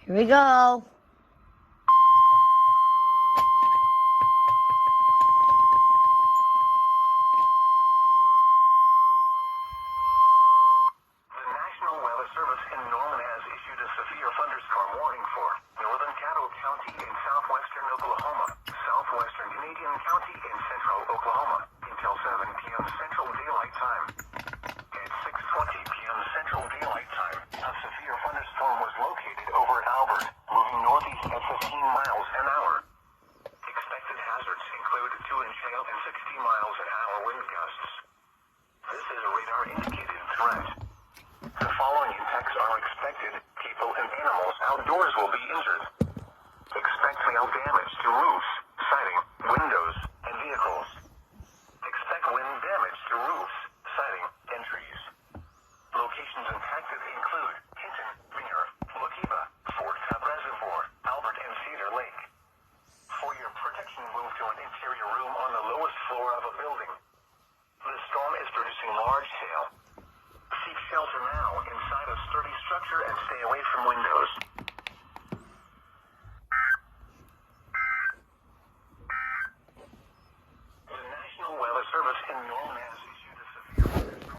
Here we go. Service in Norman has issued a severe thunderstorm warning for northern Caddo County in southwestern Oklahoma, southwestern Canadian County in central Oklahoma, until 7 p.m. Central Daylight Time. At 6:20 p.m. Central Daylight Time, a severe thunderstorm was located over Albert, moving northeast at 15 miles an hour. Expected hazards include 2-inch hail and 60 miles an hour wind gusts. This is a radar-indicated threat. The following impacts are expected. People and animals outdoors will be injured. Expect hail damage to roofs, siding, windows, and vehicles. Expect wind damage to roofs, siding, and trees. Locations impacted include Hinton, Ringer, Waukeba, Fort Cobb Reservoir, Albert, and Cedar Lake. For your protection, move to an interior room on the lowest floor of a building. The storm is producing large hail. Seek shelter now inside a sturdy structure and stay away from windows.